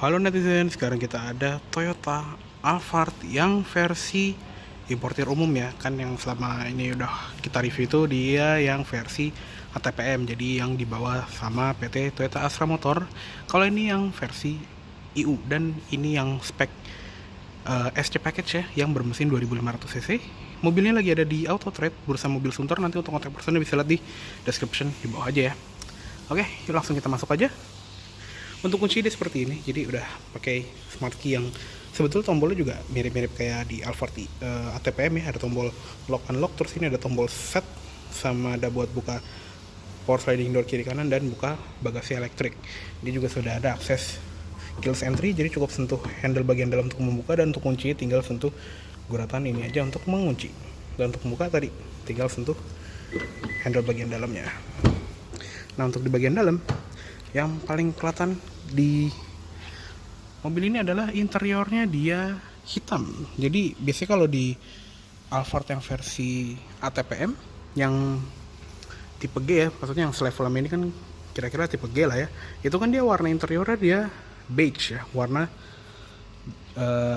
Halo netizen, sekarang kita ada Toyota Alphard yang versi importir umum ya. Kan yang selama ini udah kita review itu dia yang versi ATPM, jadi yang dibawa sama PT Toyota Astra Motor. Kalau ini yang versi IU, dan ini yang spek SC package ya, yang bermesin 2500 cc. Mobilnya lagi ada di Auto Trade, bursa mobil Sunter. Nanti untuk kontak personnya bisa lihat di description di bawah aja ya. Oke, yuk langsung kita masuk aja. Untuk kunci dia seperti ini, jadi udah pakai smart key yang sebetulnya tombolnya juga mirip-mirip kayak di Alphard ATPM ya. Ada tombol lock unlock, terus ini ada tombol set, sama ada buat buka power sliding door kiri kanan dan buka bagasi elektrik. Ini juga sudah ada akses keyless entry, jadi cukup sentuh handle bagian dalam untuk membuka, dan untuk kunci tinggal sentuh guratan ini aja untuk mengunci, dan untuk membuka tadi tinggal sentuh handle bagian dalamnya. Nah, untuk di bagian dalam yang paling kelihatan di mobil ini adalah interiornya dia hitam. Jadi biasanya kalau di Alphard yang versi ATPM yang tipe G ya, maksudnya yang selevel ini kan kira-kira tipe G lah ya, itu kan dia warna interiornya dia beige ya, warna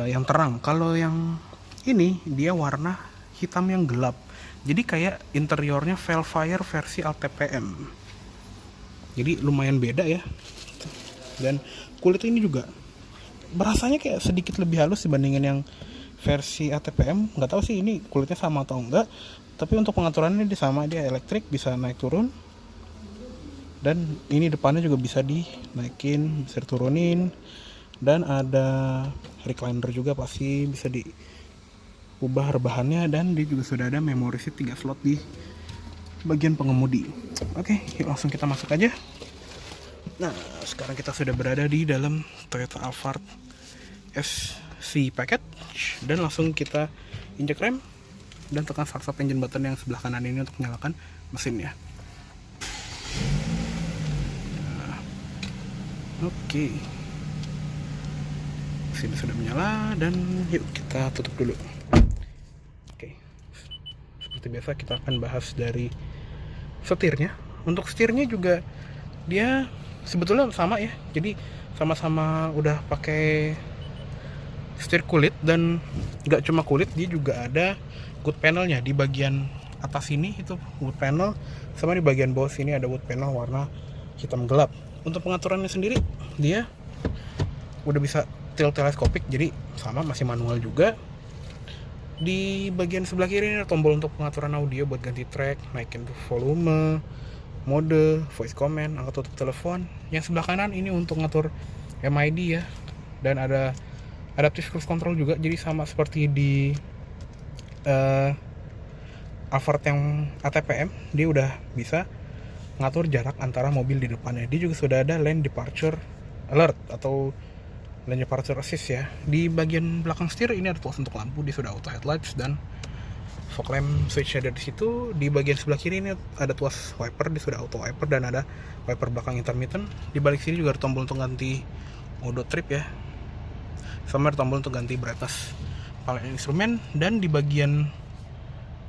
yang terang. Kalau yang ini dia warna hitam yang gelap, jadi kayak interiornya Velfire versi ATPM. Jadi lumayan beda ya. Dan kulit ini juga berasanya kayak sedikit lebih halus dibandingin yang versi ATPM. Nggak tahu sih ini kulitnya sama atau enggak, tapi untuk pengaturannya dia sama, dia elektrik, bisa naik turun. Dan ini depannya juga bisa dinaikin, bisa diturunin. Dan ada recliner juga, pasti bisa diubah rebahannya. Dan dia juga sudah ada memory seat 3 slot di bagian pengemudi. Oke, yuk langsung kita masuk aja. Nah, sekarang kita sudah berada di dalam Toyota Alphard SC package, dan langsung kita injek rem dan tekan start stop engine button yang sebelah kanan ini untuk menyalakan mesinnya. Nah, oke, mesin sudah menyala, dan yuk kita tutup dulu. Oke, seperti biasa kita akan bahas dari setirnya. Untuk setirnya juga dia sebetulnya sama ya, jadi sama-sama udah pakai setir kulit, dan nggak cuma kulit, dia juga ada wood panelnya di bagian atas ini, itu wood panel, sama di bagian bawah sini ada wood panel warna hitam gelap. Untuk pengaturannya sendiri dia udah bisa tilt teleskopik, jadi sama, masih manual juga. Di bagian sebelah kiri ini ada tombol untuk pengaturan audio buat ganti track, naikin volume, mode, voice command, angkat tutup telepon. Yang sebelah kanan ini untuk ngatur MID ya, dan ada adaptive cruise control juga, jadi sama seperti di Alphard yang ATPM, dia udah bisa ngatur jarak antara mobil di depannya. Dia juga sudah ada lane departure alert atau lane departure assist ya. Di bagian belakang setir ini ada tuas untuk lampu, dia sudah auto headlights, dan fog lamp switch-nya ada di situ. Di bagian sebelah kiri ini ada tuas wiper, dia sudah auto wiper, dan ada wiper belakang intermittent. Di balik sini juga ada tombol untuk ganti mode trip ya, sama ada tombol untuk ganti brightness panel instrumen. Dan di bagian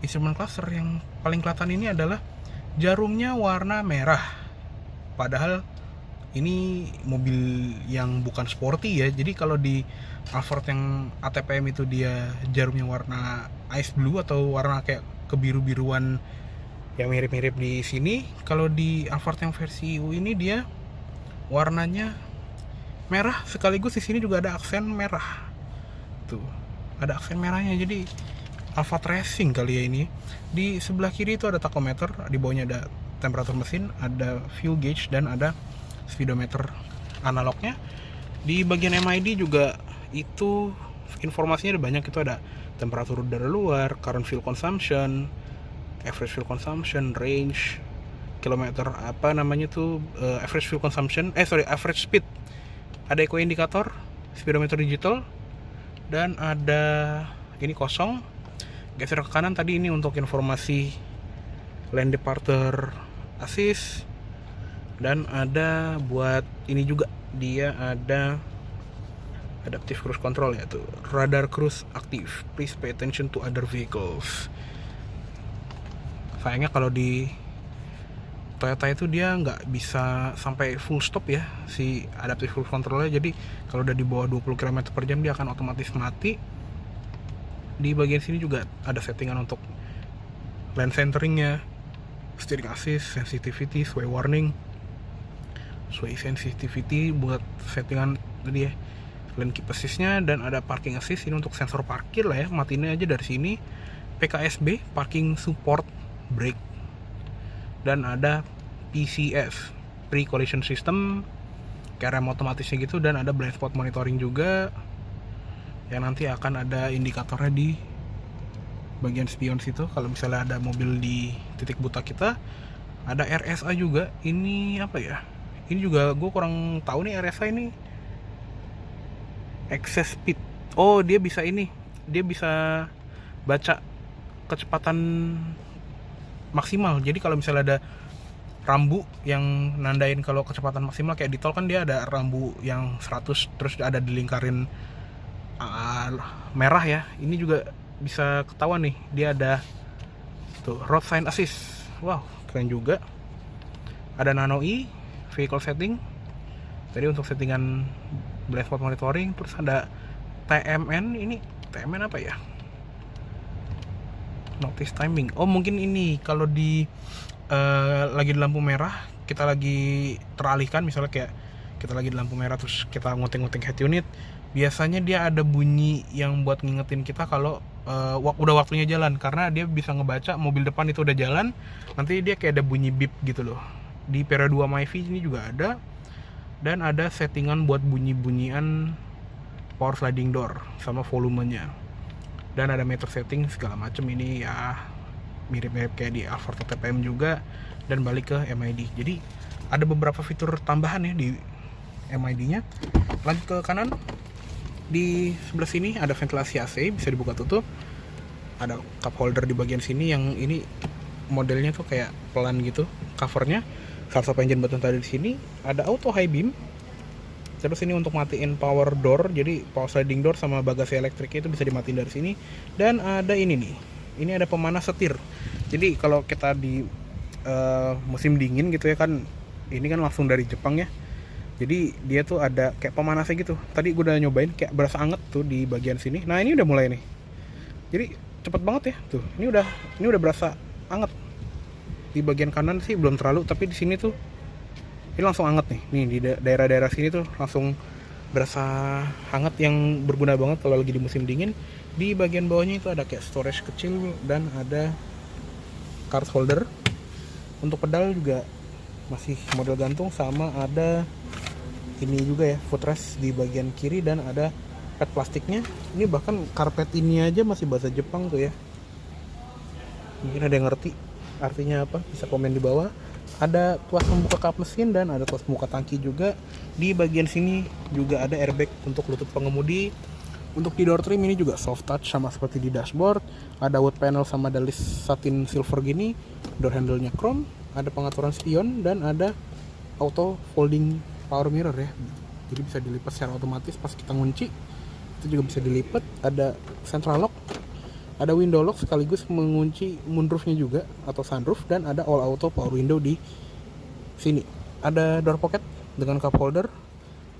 instrumen cluster yang paling kelihatan ini adalah jarumnya warna merah, padahal ini mobil yang bukan sporty ya. Jadi kalau di Alphard yang ATPM itu dia jarumnya warna ice blue atau warna kayak kebiru-biruan yang mirip-mirip di sini. Kalau di Alphard yang versi EU ini dia warnanya merah sekaligus, di sini juga ada aksen merah. Tuh, ada aksen merahnya. Jadi Alphard Racing kali ya ini. Di sebelah kiri itu ada tachometer, di bawahnya ada temperatur mesin, ada fuel gauge, dan ada speedometer analognya. Di bagian MID juga itu informasinya ada banyak, itu ada temperatur udara luar, current fuel consumption, average fuel consumption, range, kilometer apa namanya tuh, average fuel consumption, average speed, ada eco indikator, speedometer digital, dan ada ini kosong. Geser ke kanan tadi ini untuk informasi lane departure assist. Dan ada buat ini juga, dia ada adaptive cruise control, yaitu radar cruise aktif, please pay attention to other vehicles. Sayangnya kalau di Toyota itu dia nggak bisa sampai full stop ya si adaptive cruise controlnya, jadi kalau udah di bawah 20 km per jam dia akan otomatis mati. Di bagian sini juga ada settingan untuk lane centeringnya, steering assist, sensitivity, sway warning, sway sensitivity buat settingan tadi ya, lane keep assist-nya, dan ada parking assist ini untuk sensor parkir lah ya, matiin aja dari sini. PKSB, parking support brake, dan ada PCS, pre collision system, kayak rem otomatisnya gitu, dan ada blind spot monitoring juga yang nanti akan ada indikatornya di bagian spion situ kalau misalnya ada mobil di titik buta kita. Ada RSA juga, ini apa ya, ini juga gue kurang tahu nih RSA ini. Access speed, oh dia bisa ini, dia bisa baca kecepatan maksimal. Jadi kalau misalnya ada rambu yang nandain kalau kecepatan maksimal, kayak di tol kan dia ada rambu yang 100 terus ada dilingkarin merah ya, ini juga bisa ketahuan nih, dia ada tuh road sign assist. Wow, keren juga. Ada nano E vehicle setting tadi untuk settingan blind spot monitoring. Terus ada TMN, ini TMN apa ya, notice timing. Oh mungkin ini kalau di lagi di lampu merah, kita lagi teralihkan, misalnya kayak kita lagi di lampu merah terus kita nguting-nguting head unit, biasanya dia ada bunyi yang buat ngingetin kita kalau udah waktunya jalan, karena dia bisa ngebaca mobil depan itu udah jalan, nanti dia kayak ada bunyi beep gitu loh. Di periode 2 MyV ini juga ada, dan ada settingan buat bunyi-bunyian power sliding door sama volumenya, dan ada meter setting segala macem. Ini ya mirip-mirip kayak di Alphard TPM juga, dan balik ke MID. Jadi ada beberapa fitur tambahan ya di MID-nya. Lanjut ke kanan, di sebelah sini ada ventilasi AC bisa dibuka tutup, ada cup holder di bagian sini yang ini modelnya tuh kayak pelan gitu covernya. Start stop engine button tadi di sini, ada auto high beam. Terus ini untuk matiin power door, jadi power sliding door sama bagasi elektriknya itu bisa dimatiin dari sini. Dan ada ini nih, ini ada pemanas setir. Jadi kalau kita di musim dingin gitu ya kan, ini kan langsung dari Jepang ya, jadi dia tuh ada kayak pemanasnya gitu. Tadi gue udah nyobain, kayak berasa anget tuh di bagian sini. Nah ini udah mulai nih, jadi cepet banget ya tuh. Ini udah berasa anget. Di bagian kanan sih belum terlalu, tapi di sini tuh ini langsung anget nih. Nih di daerah-daerah sini tuh langsung berasa hangat, yang berguna banget kalau lagi di musim dingin. Di bagian bawahnya itu ada kayak storage kecil dan ada card holder. Untuk pedal juga masih model gantung, sama ada ini juga ya, footrest di bagian kiri, dan ada pad plastiknya. Ini bahkan karpet ini aja masih bahasa Jepang tuh ya. Mungkin ada yang ngerti artinya apa, bisa komen di bawah. Ada tuas pembuka kap mesin dan ada tuas pembuka tangki juga. Di bagian sini juga ada airbag untuk lutut pengemudi. Untuk di door trim ini juga soft touch sama seperti di dashboard. Ada wood panel sama ada list satin silver gini. Door handle-nya chrome. Ada pengaturan spion dan ada auto folding power mirror ya. Jadi bisa dilipat secara otomatis pas kita ngunci. Itu juga bisa dilipat. Ada central lock. Ada window lock sekaligus mengunci moonroofnya juga atau sunroof, dan ada all auto power window di sini. Ada door pocket dengan cup holder,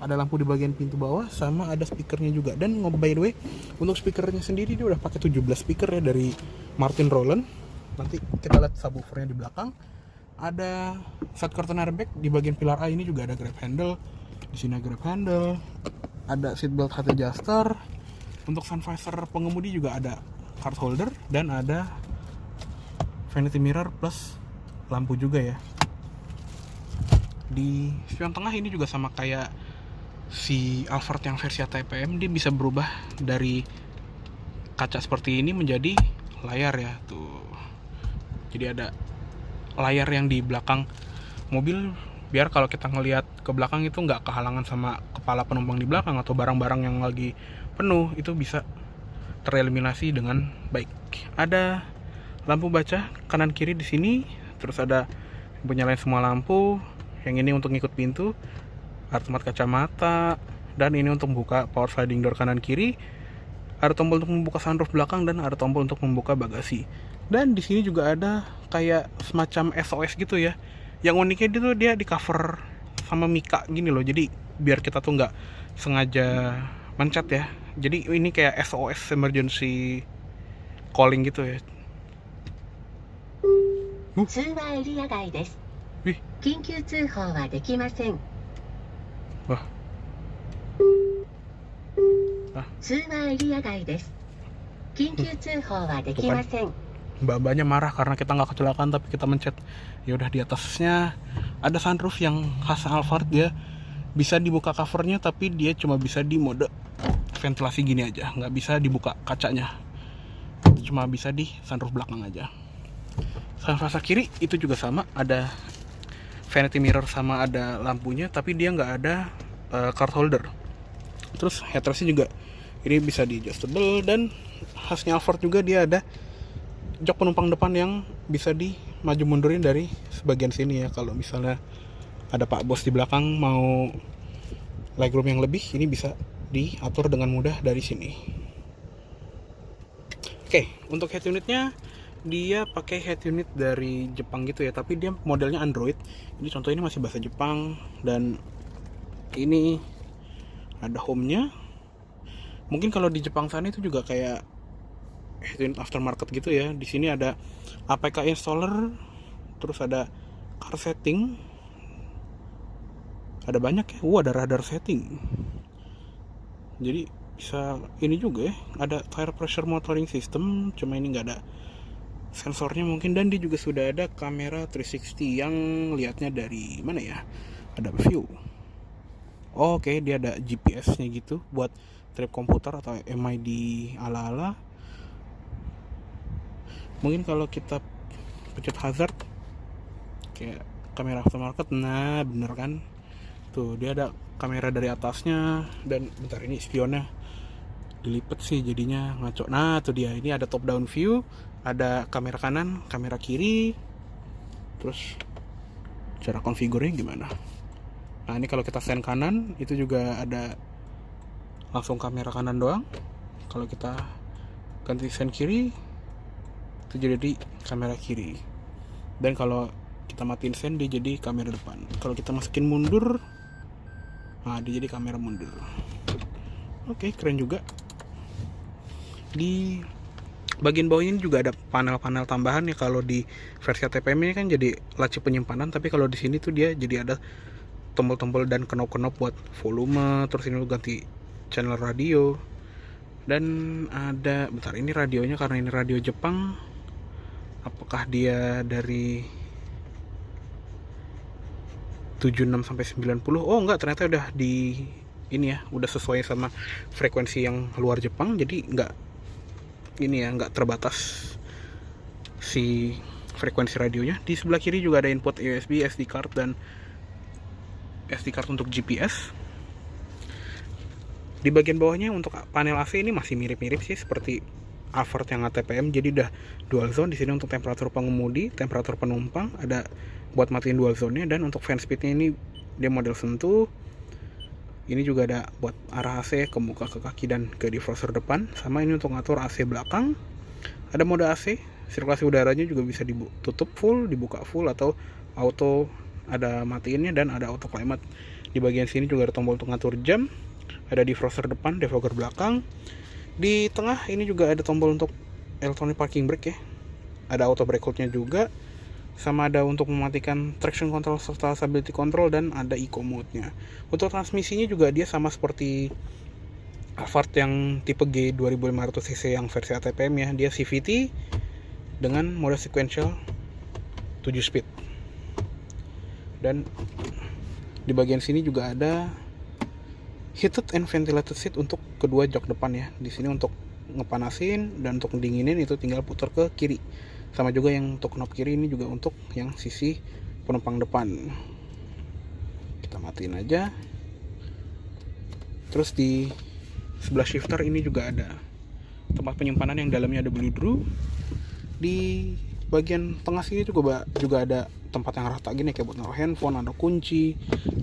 ada lampu di bagian pintu bawah, sama ada speakernya juga. Dan by the way, untuk speakernya sendiri dia udah pakai 17 speaker ya dari Martin Roland. Nanti kita lihat subwoofernya di belakang. Ada side curtain airbag di bagian pilar A, ini juga ada grab handle. Di sini grab handle, ada seat belt height adjuster. Untuk sun visor pengemudi juga ada card holder, dan ada vanity mirror plus lampu juga ya. Di spion tengah ini juga sama kayak si Alphard yang versi ATPM, dia bisa berubah dari kaca seperti ini menjadi layar ya tuh. Jadi ada layar yang di belakang mobil, biar kalau kita ngelihat ke belakang itu nggak kehalangan sama kepala penumpang di belakang atau barang-barang yang lagi penuh, itu bisa tereliminasi dengan baik. Ada lampu baca kanan kiri di sini, terus ada penyalain semua lampu. Yang ini untuk ngikut pintu, automat kacamata, dan ini untuk membuka power sliding door kanan kiri. Ada tombol untuk membuka sunroof belakang, dan ada tombol untuk membuka bagasi. Dan di sini juga ada kayak semacam SOS gitu ya. Yang uniknya dia tuh dia di cover sama mika gini loh, jadi biar kita tuh nggak sengaja mencet ya. Jadi ini kayak SOS emergency calling gitu ya. 通話エリア外です。 Wih, 緊急通報はできません。 wah, 通話エリア外です。緊急通報はできません。 mbak-mbaknya marah karena kita nggak kecelakaan tapi kita mencet. Ya udah, di atasnya ada sunroof yang khas Alphard, dia bisa dibuka covernya tapi dia cuma bisa di mode ventilasi gini aja, nggak bisa dibuka kacanya, cuma bisa di sunroof belakang aja. Sama fasa kiri itu juga sama, ada vanity mirror sama ada lampunya, tapi dia nggak ada card holder. Terus headrestnya juga ini bisa di adjustable, dan khasnya Alphard juga dia ada jok penumpang depan yang bisa di maju mundurin dari sebagian sini ya. Kalau misalnya ada Pak Bos di belakang mau legroom yang lebih, ini bisa diatur dengan mudah dari sini. Oke, untuk head unitnya dia pakai head unit dari Jepang gitu ya, tapi dia modelnya Android. Ini contoh, ini masih bahasa Jepang, dan ini ada home-nya. Mungkin kalau di Jepang sana itu juga kayak head unit aftermarket gitu ya. Di sini ada APK installer, terus ada car setting, ada banyak ya. Ada radar setting. Jadi bisa ini juga ya, ada tire pressure monitoring system, cuma ini nggak ada sensornya mungkin. Dan dia juga sudah ada kamera 360 yang lihatnya dari mana ya, ada view. Oke, dia ada GPS-nya gitu buat trip komputer atau MID ala-ala. Mungkin kalau kita pencet hazard kayak kamera aftermarket, nah bener kan, tuh dia ada kamera dari atasnya. Dan bentar, ini spionnya dilipet sih jadinya ngaco. Nah tuh dia, ini ada top down view, ada kamera kanan, kamera kiri, terus cara konfigurnya gimana. Nah ini kalau kita stand kanan itu juga ada langsung kamera kanan doang. Kalau kita ganti stand kiri itu jadi kamera kiri. Dan kalau kita matiin stand dia jadi kamera depan. Kalau kita masukin mundur, nah dia jadi kamera mundur. Oke, keren juga. Di bagian bawah ini juga ada panel-panel tambahan ya. Kalau di versi ATPM ini kan jadi laci penyimpanan, tapi kalau di sini tuh dia jadi ada tombol-tombol dan knop-knop buat volume. Terus ini ganti channel radio. Dan ada, bentar, ini radionya karena ini radio Jepang. Apakah dia dari 76 sampai 90? Oh enggak, ternyata udah di ini ya, udah sesuai sama frekuensi yang luar Jepang. Jadi enggak ini ya, enggak terbatas si frekuensi radionya. Di sebelah kiri juga ada input USB, SD card, dan SD card untuk GPS. Di bagian bawahnya untuk panel AC ini masih mirip-mirip sih seperti Alphard yang ATPM, jadi udah dual zone. Di sini untuk temperatur pengemudi, temperatur penumpang, ada buat matiin dual zone-nya. Dan untuk fan speed-nya ini dia model sentuh. Ini juga ada buat arah AC ke muka, ke kaki, dan ke defroster depan. Sama ini untuk ngatur AC belakang. Ada mode AC, sirkulasi udaranya juga bisa ditutup full, dibuka full, atau auto ada matiinnya, dan ada auto climate. Di bagian sini juga ada tombol untuk ngatur jam. Ada defroster depan, defogger belakang. Di tengah ini juga ada tombol untuk electronic parking brake ya. Ada auto brake hold-nya juga. Sama ada untuk mematikan traction control serta stability control, dan ada eco mode-nya. Untuk transmisinya juga dia sama seperti Alphard yang tipe G 2500cc yang versi ATPM ya. Dia CVT dengan mode sequential 7 speed. Dan di bagian sini juga ada heated and ventilated seat untuk kedua jok depan ya. Di sini untuk ngepanasin, dan untuk dinginin itu tinggal putar ke kiri. Sama juga yang untuk knob kiri ini juga untuk yang sisi penumpang depan. Kita matiin aja. Terus di sebelah shifter ini juga ada tempat penyimpanan yang dalamnya ada bludru. Di bagian tengah sini juga ada tempat yang rata gini kayak buat naruh handphone, ada kunci,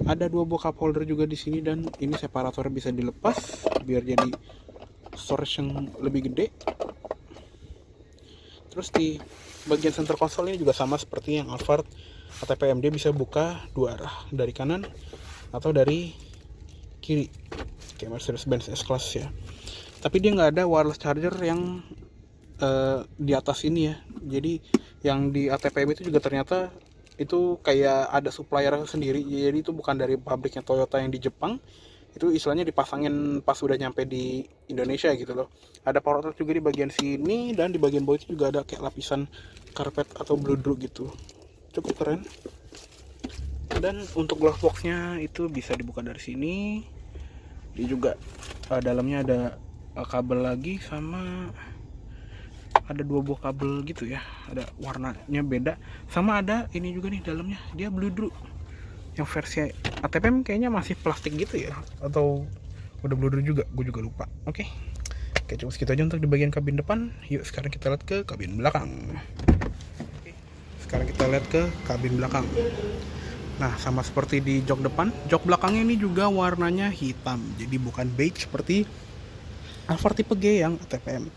ada 2 buah cup holder juga di sini. Dan ini separator bisa dilepas biar jadi storage yang lebih gede. Terus di bagian center console ini juga sama seperti yang Alphard ATPM. Dia bisa buka dua arah, dari kanan atau dari kiri, kayak Mercedes-Benz S-Class ya. Tapi dia nggak ada wireless charger yang di atas ini ya. Jadi yang di ATPM itu juga ternyata itu kayak ada supplier sendiri. Jadi itu bukan dari pabriknya Toyota yang di Jepang. Itu istilahnya dipasangin pas udah nyampe di Indonesia gitu loh. Ada power outlet juga di bagian sini, dan di bagian bawah itu juga ada kayak lapisan karpet atau bludru gitu. Cukup keren. Dan untuk glove boxnya itu bisa dibuka dari sini. Dia juga dalamnya ada kabel lagi, sama ada 2 buah kabel gitu ya, ada warnanya beda, sama ada ini juga nih dalamnya, dia bludru. Yang versi ATPM kayaknya masih plastik gitu ya, atau udah bludru juga, gue juga lupa. Oke, cukup segitu aja untuk di bagian kabin depan. Yuk sekarang kita lihat ke kabin belakang. Sekarang kita lihat ke kabin belakang. Nah, sama seperti di jok depan, jok belakangnya ini juga warnanya hitam, jadi bukan beige seperti Alphard tipe G yang ATPM.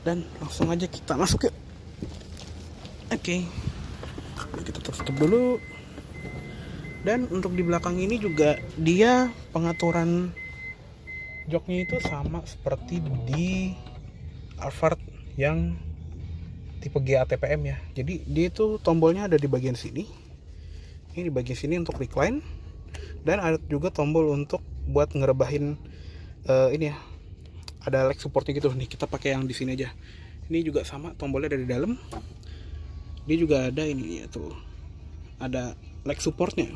Dan langsung aja kita masuk yuk. Oke, kita tutup dulu. Dan untuk di belakang ini juga dia pengaturan joknya itu sama seperti di Alphard yang tipe G ATPM ya. Jadi dia itu tombolnya ada di bagian sini. Ini di bagian sini untuk recline, dan ada juga tombol untuk buat ngerebahin ini ya. Ada leg supportnya gitu nih, kita pakai yang di sini aja. Ini juga sama, tombolnya dari dalam. Dia juga ada ini ya tuh, ada leg supportnya.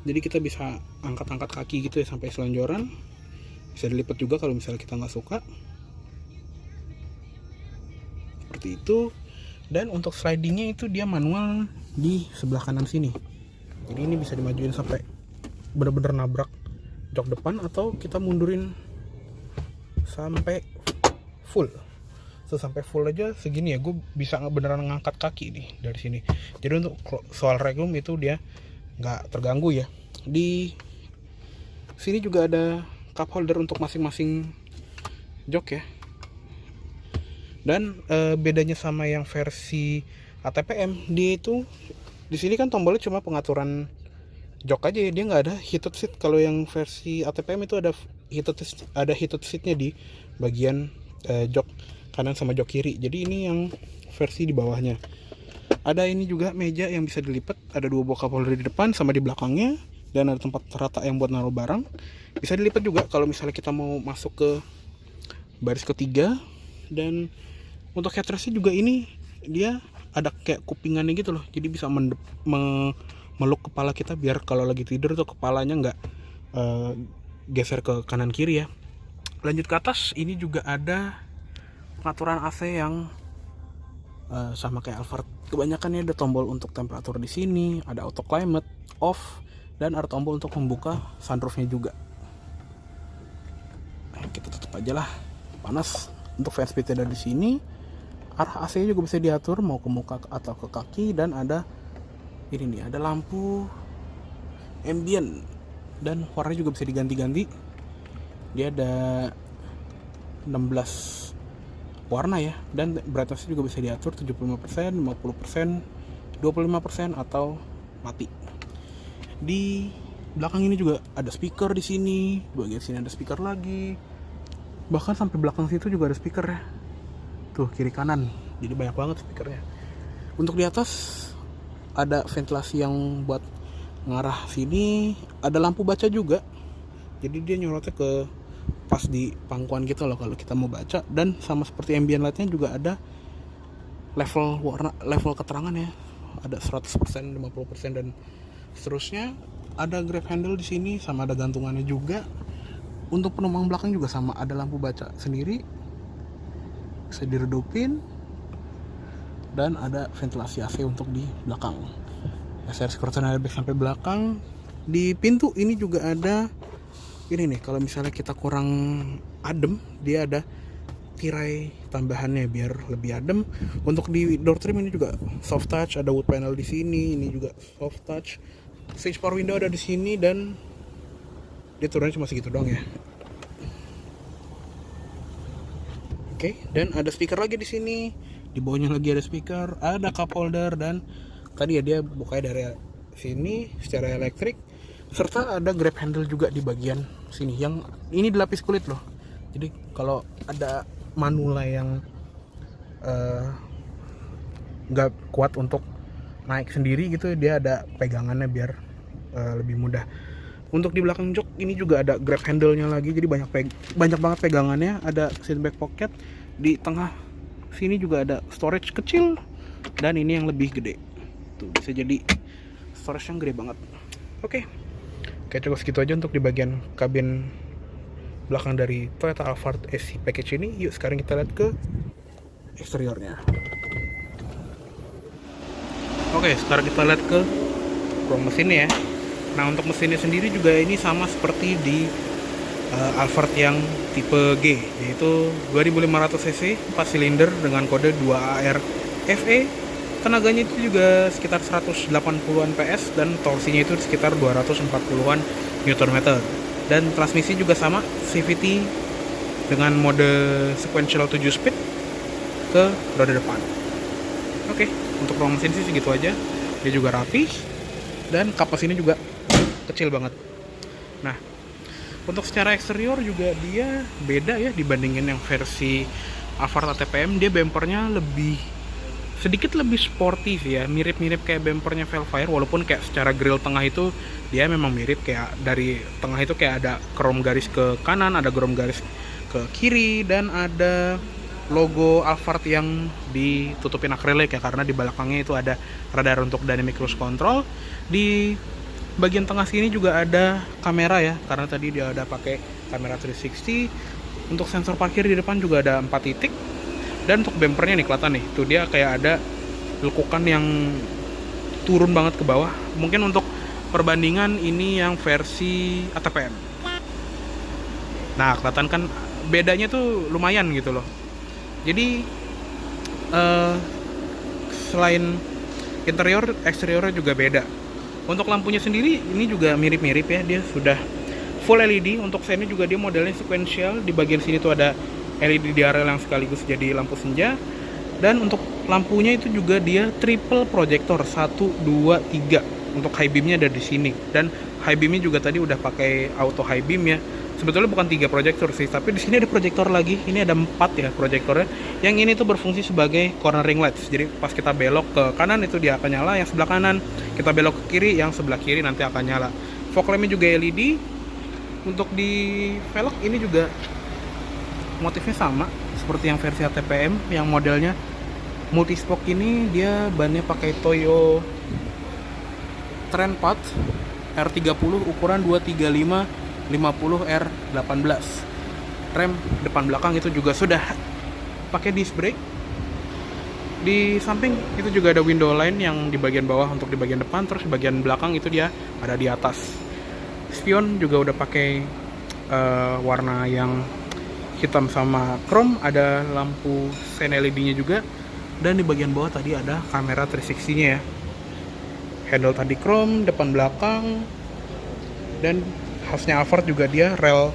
Jadi kita bisa angkat-angkat kaki gitu ya sampai selonjoran. Bisa dilipat juga kalau misalnya kita nggak suka. Seperti itu. Dan untuk slidingnya itu dia manual di sebelah kanan sini. Jadi ini bisa dimajuin sampai bener-bener nabrak jok depan, atau kita mundurin sampai full. Sampai full aja segini ya, gue bisa beneran ngangkat kaki nih dari sini. Jadi untuk soal reglum itu dia nggak terganggu ya. Di sini juga ada cup holder untuk masing-masing jok ya. Dan bedanya sama yang versi ATPM, dia itu di sini kan tombolnya cuma pengaturan jok aja ya, dia nggak ada heated seat. Kalau yang versi ATPM itu ada heated seatnya di bagian jok kanan sama jok kiri. Jadi ini yang versi di bawahnya. Ada ini juga meja yang bisa dilipat, ada 2 buah cup holder di depan sama di belakangnya, dan ada tempat rata yang buat naruh barang. Bisa dilipat juga kalau misalnya kita mau masuk ke baris ketiga. Dan untuk headrestnya juga ini dia ada kayak kupingannya gitu loh, jadi bisa meluk kepala kita biar kalau lagi tidur tuh kepalanya nggak geser ke kanan kiri ya. Lanjut ke atas, ini juga ada pengaturan AC yang sama kayak Alphard. Kebanyakannya ada tombol untuk temperatur di sini, ada auto climate, off, dan ada tombol untuk membuka sunroofnya juga. Nah, kita tutup aja lah, panas. Untuk fan speednya ada di sini. Arah AC juga bisa diatur mau ke muka atau ke kaki, dan ada ini nih, ada lampu ambient dan warnanya juga bisa diganti-ganti. Dia ada 16 warna ya, dan brightness juga bisa diatur 75%, 50%, 25% atau mati. Di belakang ini juga ada speaker di sini, bagian sini ada speaker lagi. Bahkan sampai belakang situ juga ada speaker ya. Tuh kiri kanan, jadi banyak banget speakernya. Untuk di atas ada ventilasi yang buat ngarah sini, ada lampu baca juga. Jadi dia nyorotnya ke pas di pangkuan gitu loh kalau kita mau baca. Dan sama seperti ambient lightnya juga ada level warna, level keterangan ya. Ada 100%, 50% dan seterusnya. Ada grab handle di sini sama ada gantungannya juga. Untuk penumpang belakang juga sama, ada lampu baca sendiri, bisa diredupin, dan ada ventilasi AC untuk di belakang. Series curtain airbag sampai belakang. Di pintu ini juga ada ini nih, kalau misalnya kita kurang adem, dia ada tirai tambahannya biar lebih adem. Untuk di door trim ini juga soft touch, ada wood panel di sini, ini juga soft touch. Stage power window ada di sini, dan dia turunnya cuma segitu doang ya. Oke, dan ada speaker lagi di sini. Di bawahnya lagi ada speaker, ada cup holder, dan tadi ya, dia bukanya dari sini secara elektrik, serta ada grab handle juga di bagian sini. Yang ini dilapis kulit loh. Jadi kalau ada manula yang nggak kuat untuk naik sendiri gitu, dia ada pegangannya biar lebih mudah. Untuk di belakang jok ini juga ada grab handle-nya lagi, jadi banyak banget pegangannya. Ada seat back pocket, di tengah sini juga ada storage kecil, dan ini yang lebih gede tuh, bisa jadi storage yang gede banget. Oke, cukup segitu aja untuk di bagian kabin belakang dari Toyota Alphard SC package ini. Yuk sekarang kita lihat ke eksteriornya. Oke, sekarang kita lihat ke ruang mesinnya ya. Nah, untuk mesinnya sendiri juga ini sama seperti di Alphard yang tipe G, yaitu 2500 cc 4 silinder dengan kode 2AR FE. Tenaganya itu juga sekitar 180-an PS dan torsinya itu sekitar 240-an Nm. Dan transmisi juga sama, CVT dengan mode sequential 7 speed ke roda depan. Oke, untuk ruang mesin sih segitu aja. Dia juga rapi dan kap mesinnya juga kecil banget. Nah, untuk secara eksterior juga dia beda ya dibandingin yang versi Alphard ATPM. Dia bempernya sedikit lebih sporty sih ya, mirip-mirip kayak bempernya Velfire, walaupun kayak secara grill tengah itu dia memang mirip, kayak dari tengah itu kayak ada chrome garis ke kanan, ada chrome garis ke kiri, dan ada logo Alphard yang ditutupin akrilik ya, karena di belakangnya itu ada radar untuk dynamic cruise control. Di bagian tengah sini juga ada kamera ya, karena tadi dia ada pakai kamera 360. Untuk sensor parkir di depan juga ada 4 titik. Dan untuk bempernya nih kelihatan nih, tuh dia kayak ada lekukan yang turun banget ke bawah. Mungkin untuk perbandingan ini yang versi ATPM. Nah, kelihatan kan bedanya tuh lumayan gitu loh. Jadi selain interior, eksteriornya juga beda. Untuk lampunya sendiri ini juga mirip-mirip ya, dia sudah full LED. Untuk sennya juga dia modelnya sequential. Di bagian sini tuh ada LED DRL yang sekaligus jadi lampu senja. Dan untuk lampunya itu juga dia triple projector, 1, 2, 3. Untuk high beamnya ada di sini. Dan high beamnya juga tadi udah pakai auto high beam ya. Sebetulnya bukan 3 proyektor sih, tapi di sini ada proyektor lagi. Ini ada 4 ya proyektornya. Yang ini tuh berfungsi sebagai cornering lights. Jadi pas kita belok ke kanan itu dia akan nyala, yang sebelah kanan. Kita belok ke kiri, yang sebelah kiri nanti akan nyala. Fog lampnya juga LED. Untuk di velg ini juga motifnya sama seperti yang versi ATPM, yang modelnya multispoke. Ini dia bannya pakai Toyo Trendpath R30 ukuran 235/50 R18. Rem depan belakang itu juga sudah pakai disc brake. Di samping itu juga ada window line yang di bagian bawah untuk di bagian depan, terus di bagian belakang itu dia ada di atas. Spion juga udah pakai warna yang hitam sama chrome, ada lampu sen LED-nya juga, dan di bagian bawah tadi ada kamera 360-nya ya. Handle tadi chrome, depan belakang, dan khasnya Alphard juga dia rel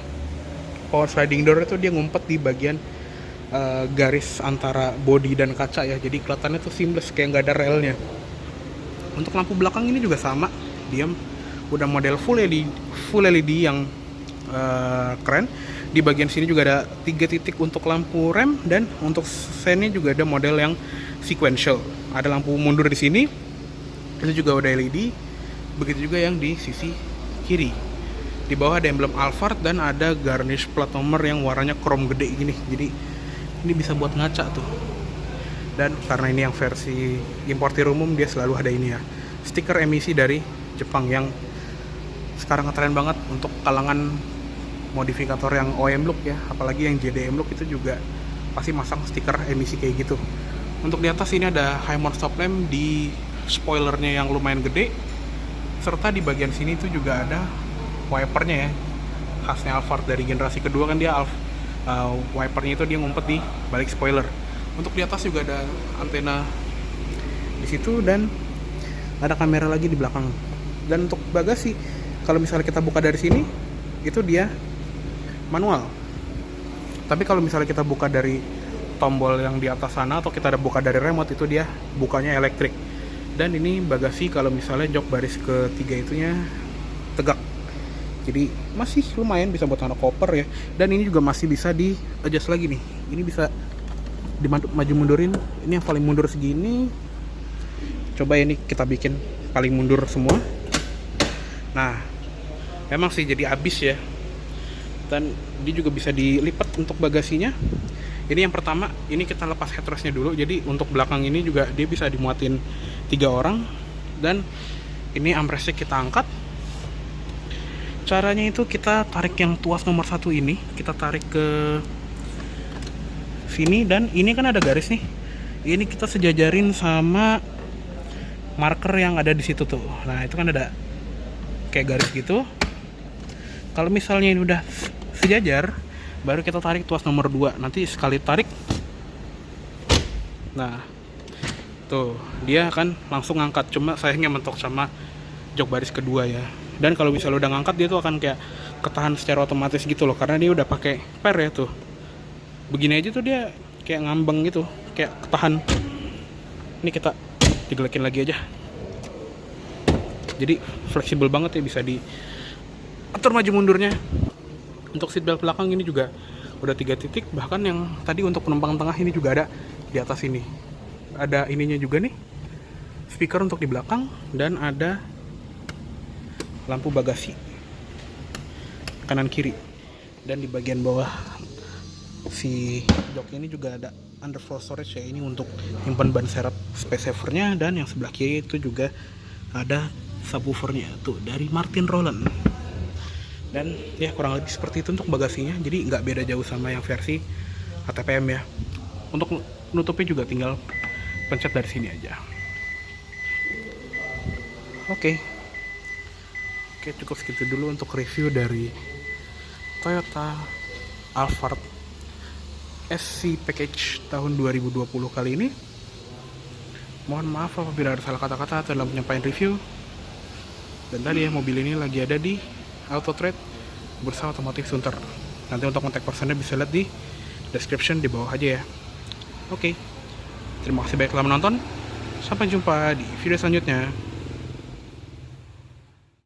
power sliding door itu dia ngumpet di bagian garis antara bodi dan kaca ya, jadi kelihatannya tuh seamless kayak nggak ada relnya. Untuk lampu belakang ini juga sama, dia udah model full LED yang keren. Di bagian sini juga ada 3 titik untuk lampu rem, dan untuk sennya juga ada model yang sequential. Ada lampu mundur di sini, itu juga udah LED. Begitu juga yang di sisi kiri. Di bawah ada emblem Alphard dan ada garnish plat nomor yang warnanya chrome gede gini. Jadi ini bisa buat ngaca tuh. Dan karena ini yang versi importir umum, dia selalu ada ini ya, stiker emisi dari Jepang yang sekarang ngetren banget untuk kalangan modifikator yang OEM look ya, apalagi yang JDM look itu juga pasti masang stiker emisi kayak gitu. Untuk di atas ini ada high mount stop lamp di spoilernya yang lumayan gede, serta di bagian sini itu juga ada wipernya ya, khasnya Alphard dari generasi kedua kan, dia wipernya itu dia ngumpet di balik spoiler. Untuk di atas juga ada antena di situ dan ada kamera lagi di belakang. Dan untuk bagasi, kalau misalnya kita buka dari sini itu dia manual. Tapi kalau misalnya kita buka dari tombol yang di atas sana atau kita ada buka dari remote, itu dia bukanya elektrik. Dan ini bagasi kalau misalnya jok baris ketiga itunya tegak, jadi masih lumayan bisa buat anak koper ya. Dan ini juga masih bisa di adjust lagi nih, ini bisa maju mundurin. Ini yang paling mundur segini, coba ini kita bikin paling mundur semua. Nah memang sih jadi abis ya. Dan dia juga bisa dilipat untuk bagasinya. Ini yang pertama, ini kita lepas headrestnya dulu. Jadi untuk belakang ini juga dia bisa dimuatin 3 orang. Dan ini armrestnya kita angkat. Caranya itu kita tarik yang tuas nomor 1 ini, kita tarik ke sini, dan ini kan ada garis nih. Ini kita sejajarin sama marker yang ada di situ tuh. Nah itu kan ada kayak garis gitu. Kalau misalnya ini udah sejajar, baru kita tarik tuas nomor 2. Nanti sekali tarik, nah tuh dia akan langsung ngangkat. Cuma sayangnya mentok sama jok baris kedua ya. Dan kalau misalnya udah ngangkat, dia tuh akan kayak ketahan secara otomatis gitu loh, karena dia udah pakai per ya tuh. Begini aja tuh dia kayak ngambang gitu, kayak ketahan. Ini kita digelekin lagi aja. Jadi fleksibel banget ya, bisa diatur maju mundurnya. Untuk seatbelt belakang ini juga udah 3 titik. Bahkan yang tadi untuk penumpang tengah ini juga ada di atas ini. Ada ininya juga nih, speaker untuk di belakang, dan ada lampu bagasi kanan kiri. Dan di bagian bawah si jok ini juga ada underfloor storage ya, ini untuk nyimpan ban serep space savernya. Dan yang sebelah kiri itu juga ada subwoofernya tuh dari Martin Roland. Dan ya kurang lebih seperti itu untuk bagasinya. Jadi nggak beda jauh sama yang versi ATPM ya. Untuk nutupnya juga tinggal pencet dari sini aja. Oke, cukup segitu dulu untuk review dari Toyota Alphard SC Package tahun 2020 kali ini. Mohon maaf apabila ada salah kata-kata dalam penyampaian review. Dan tadi ya, mobil ini lagi ada di Auto Trade Bursa Otomotif Sunter. Nanti untuk kontak personnya bisa lihat di description di bawah aja ya. Oke, terima kasih banyak telah menonton. Sampai jumpa di video selanjutnya.